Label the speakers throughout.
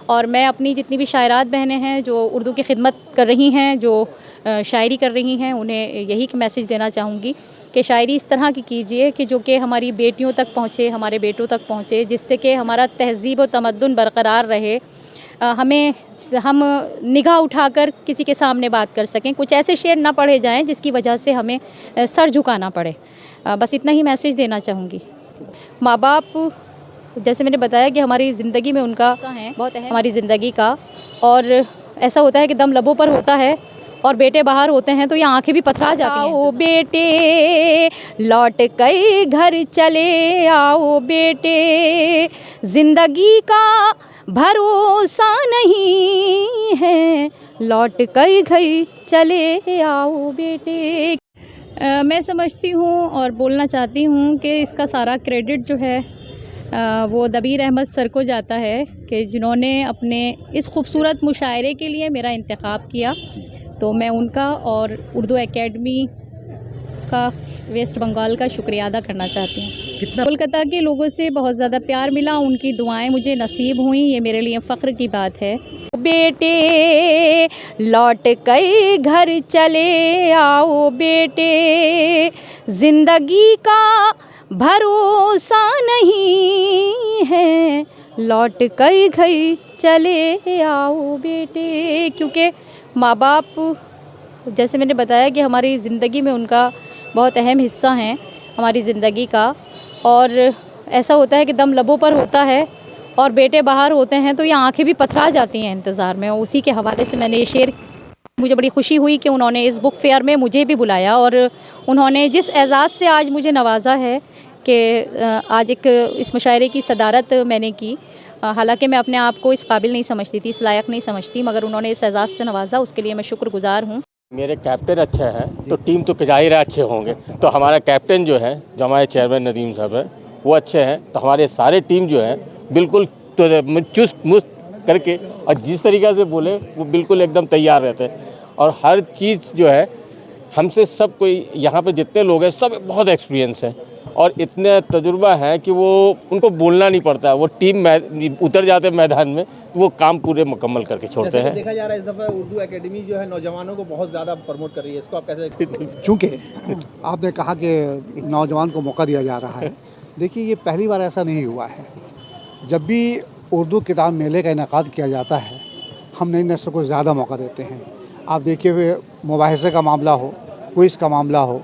Speaker 1: और मैं अपनी जितनी भी शायरात बहनें हैं जो उर्दू की खिदमत कर रही हैं, जो शायरी कर रही हैं, उन्हें यही मैसेज देना चाहूँगी कि शायरी इस तरह की कीजिए कि जो कि हमारी बेटियों तक पहुँचे, हमारे बेटों तक पहुँचे, जिससे कि हमारा तहज़ीब व तमद्दुन बरकरार रहे। हम निगाह उठाकर किसी के सामने बात कर सकें, कुछ ऐसे शेर ना पढ़े जाएं जिसकी वजह से हमें सर झुकाना पड़े। बस इतना ही मैसेज देना चाहूँगी। माँ बाप, जैसे मैंने बताया कि हमारी ज़िंदगी में उनका है बहुत अहम, हमारी ज़िंदगी का। और ऐसा होता है कि दम लबों पर होता है और बेटे बाहर होते हैं तो ये आंखें भी पथरा जाती हैं। आओ बेटे लौट कर घर चले आओ बेटे, ज़िंदगी का भरोसा नहीं है, लौट कर घर चले आओ बेटे। मैं समझती हूँ और बोलना चाहती हूँ कि इसका सारा क्रेडिट जो है वो दबीर अहमद सर को जाता है कि जिन्होंने अपने इस खूबसूरत मुशायरे के लिए मेरा इंतखाब किया। तो मैं उनका और उर्दू एकेडमी का, वेस्ट बंगाल का शुक्रिया अदा करना चाहती हूँ। कोलकाता के लोगों से बहुत ज़्यादा प्यार मिला, उनकी दुआएं मुझे नसीब हुई, ये मेरे लिए फ़ख्र की बात है। बेटे लौट कर घर चले आओ बेटे, ज़िंदगी का भरोसा नहीं है, लौट कर घर चले आओ बेटे। क्योंकि माँ बाप, जैसे मैंने बताया कि हमारी ज़िंदगी में उनका बहुत अहम हिस्सा है हमारी ज़िंदगी का। और ऐसा होता है कि दम लबों पर होता है और बेटे बाहर होते हैं तो ये आंखें भी पथरा जाती हैं इंतज़ार में। उसी के हवाले से मैंने ये शेर, मुझे बड़ी खुशी हुई कि उन्होंने इस बुक फेयर में मुझे भी बुलाया और उन्होंने जिस एज़ाज़ से आज मुझे नवाजा है कि आज एक इस मुशायरे की सदारत मैंने की। हालांकि मैं अपने आप को इस काबिल नहीं समझती थी, इस लायक नहीं समझती, मगर उन्होंने इस एज़ाज़ से नवाजा, उसके लिए मैं शुक्रगुज़ार हूँ।
Speaker 2: मेरे कैप्टन अच्छे हैं तो टीम तो ज़ाहिर है अच्छे होंगे। तो हमारा कैप्टन जो है, जो हमारे चेयरमैन नदीम साहब हैं, वो अच्छे हैं तो हमारे सारे टीम जो है बिल्कुल तो चुस्त मुस्त करके और जिस तरीक़े से बोले वो बिल्कुल एकदम तैयार रहते हैं। और हर चीज़ जो है हमसे सब कोई यहाँ पे जितने लोग हैं सब बहुत एक्सपीरियंस है और इतने तजुर्बा है कि वो उनको बोलना नहीं पड़ता, वो टीम में उतर जाते हैं मैदान में, वो काम पूरे मुकम्मल करके छोड़ते हैं।
Speaker 3: देखा जा रहा है इस दफ़ा उर्दू एकेडमी जो है नौजवानों को बहुत ज़्यादा प्रमोट कर रही है, इसको आप कैसे?
Speaker 4: चूँकि आपने कहा कि नौजवान को मौका दिया जा रहा है, देखिए ये पहली बार ऐसा नहीं हुआ है। जब भी उर्दू किताब मेले का इनेकाद किया जाता है हम नई नस्ल को ज़्यादा मौका देते हैं। आप देखिए हुए मुबाहिसे का मामला हो, क्विज़ का मामला हो,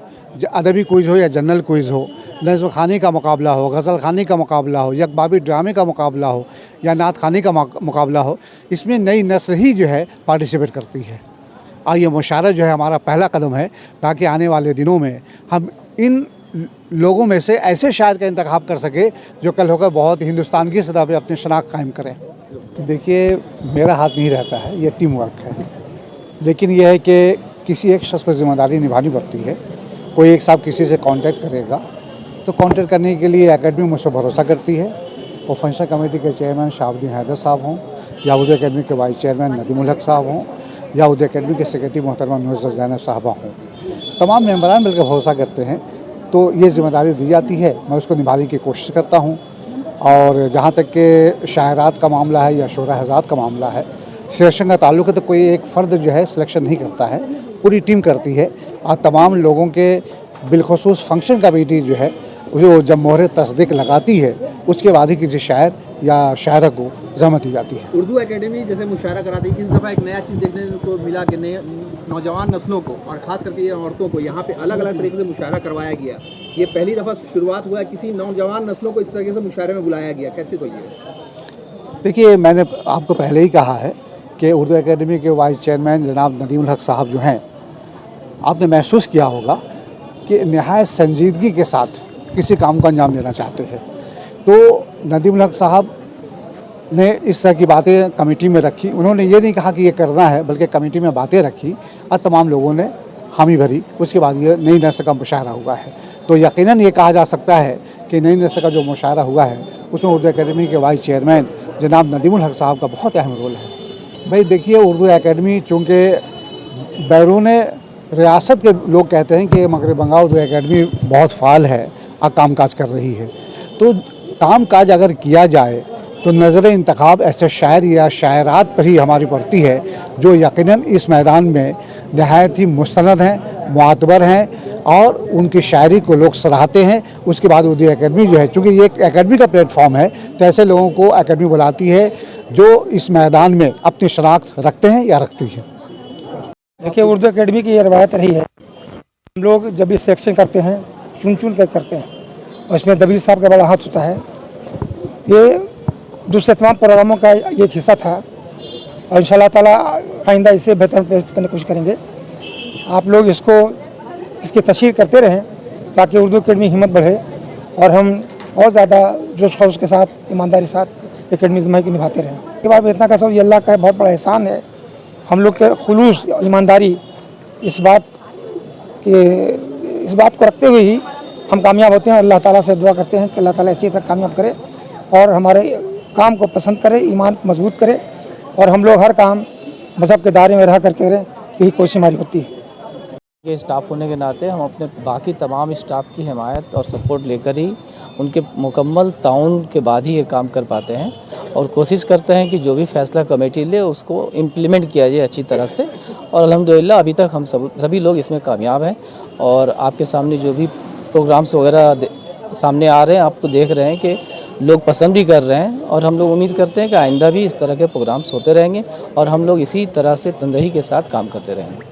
Speaker 4: अदबी क्विज़ हो या जनरल क्विज़ हो, नज़्म ख़ानी का मुकाबला हो, गज़ल ख़ानी का मुकाबला हो, यकबाबी ड्रामे का मुकाबला हो या नात ख़ानी का मुकाबला हो, इसमें नई नस्ल ही जो है पार्टिसिपेट करती है। और ये मुशायरा जो है हमारा पहला कदम है ताकि आने वाले दिनों में हम इन लोगों में से ऐसे शायर का इंतखाब कर सके जो कल होकर बहुत हिंदुस्तान की सतह पर अपनी शनाख्त कायम करें। देखिए मेरा हाथ नहीं रहता है, ये टीम वर्क है, लेकिन यह है कि किसी एक शख्स को ज़िम्मेदारी निभानी पड़ती है। कोई एक साहब किसी से कांटेक्ट करेगा तो कांटेक्ट करने के लिए एकेडमी मुझसे भरोसा करती है। वो फंक्शन कमेटी के चेयरमैन शहाबुद्दीन हैदर साहब हों या उर्दू एकेडमी के वाइस चेयरमैन नदीमुल हक साहब हों या उर्दू एकेडमी के सेक्रेटरी मोहतरमा नुसरत ज़ैनब साहबा हों, तमाम मेंबरान मिलकर भरोसा करते हैं तो ये ज़िम्मेदारी दी जाती है, मैं उसको निभाने की कोशिश करता हूँ। और जहाँ तक के शायरात का मामला है या शोरा हज़ात का मामला है, सिलेक्शन का ताल्लुक है तो कोई एक फ़र्द जो है सिलेक्शन नहीं करता है, पूरी टीम करती है। और तमाम लोगों के बिलखुसूस फंक्शन कमेटी जो है जो जब मोहर तस्दीक लगाती है उसके बाद ही किसी शायर या शायरा को ज़हमत दी जाती है।
Speaker 3: उर्दू एकेडमी जैसे मुशायरा कराती है, इस दफ़ा एक नया चीज़ देखने को मिला कि नए नौजवान नस्लों को और ख़ास करके ये औरतों को यहाँ पे अलग अलग तरीके से मुशायरा करवाया गया। ये पहली दफ़ा शुरुआत हुआ है किसी नौजवान नस्लों को इस तरीके से मुशायरे में बुलाया गया, कैसे? तो ये
Speaker 4: देखिए मैंने आपको पहले ही कहा है कि उर्दू एकेडमी के वाइस चेयरमैन जनाब नदीमुल हक साहब जो हैं, आपने महसूस किया होगा कि नहायत संजीदगी के साथ किसी काम को अंजाम देना चाहते हैं। तो नदीमुल हक साहब ने इस तरह की बातें कमेटी में रखी। उन्होंने ये नहीं कहा कि ये करना है, बल्कि कमेटी में बातें रखी और तमाम लोगों ने हामी भरी। उसके बाद ये नई नस्ल का मुशायरा हुआ है। तो यकीनन ये कहा जा सकता है कि नई नस्ल का जो मुशायरा हुआ है उसमें उर्दू एकेडमी के वाइस चेयरमैन जनाब नदीमुल हक साहब का बहुत अहम रोल है। भाई देखिए उर्दू एकेडमी चूँकि बैरून रियासत के लोग कहते हैं कि मगरब बंगाल उर्दू एकेडमी बहुत फ़ाल है और काम काज कर रही है, तो काम काज अगर किया जाए तो नज़र इंतखाब ऐसे शायर या शायरात पर ही हमारी पड़ती है जो यकीनन इस मैदान में नहायत ही मुस्तनद हैं, मुआतबर हैं और उनकी शायरी को लोग सराहते हैं। उसके बाद उर्दू एकेडमी जो है, चूँकि ये एक एकेडमी का प्लेटफॉर्म है, तो ऐसे लोगों को एकेडमी बुलाती है जो इस मैदान में अपनी शनाख्त रखते हैं या रखती है।
Speaker 5: देखिए, उर्दू एकेडमी की ये रवायत रही है, हम लोग जब भी सिलेक्शन करते हैं चुन चुन कर करते हैं और इसमें दबीर साहब का बड़ा हाथ होता है। ये दूसरे तमाम प्रोग्रामों का एक हिस्सा था और इंशाल्लाह ताला आइंदा इसे बेहतर करने की कोशिश करेंगे। आप लोग इसकी तशहीर करते रहें ताकि उर्दू एकेडमी हिम्मत बढ़े और हम और ज़्यादा जोश खरोश के साथ, ईमानदारी के साथ एकेडमी ज़िम्मेदारी निभाते रहें। के बाद इतना का सब ये अल्लाह का बहुत बड़ा एहसान है। हम लोग के खुलूस, ईमानदारी इस बात को रखते हुए ही हम कामयाब होते हैं। अल्लाह ताला से दुआ करते हैं कि अल्लाह ताला इसी तरह कामयाब करे और हमारे काम को पसंद करे, ईमान को मजबूत करे और हम लोग हर काम मज़हब के दायरे में रह करके करें, यही कोशिश हमारी होती है।
Speaker 6: ये स्टाफ होने के नाते हम अपने बाकी तमाम स्टाफ की हिमायत और सपोर्ट लेकर ही उनके मुकम्मल ताउन के बाद ही ये काम कर पाते हैं और कोशिश करते हैं कि जो भी फैसला कमेटी ले उसको इम्प्लीमेंट किया जाए अच्छी तरह से। और अल्हम्दुलिल्लाह अभी तक हम सभी लोग इसमें कामयाब हैं और आपके सामने जो भी प्रोग्राम्स वगैरह सामने आ रहे हैं, आप तो देख रहे हैं कि लोग पसंद भी कर रहे हैं और हम लोग उम्मीद करते हैं कि आइंदा भी इस तरह के प्रोग्राम्स होते रहेंगे और हम लोग इसी तरह से तंदही के साथ काम करते रहेंगे।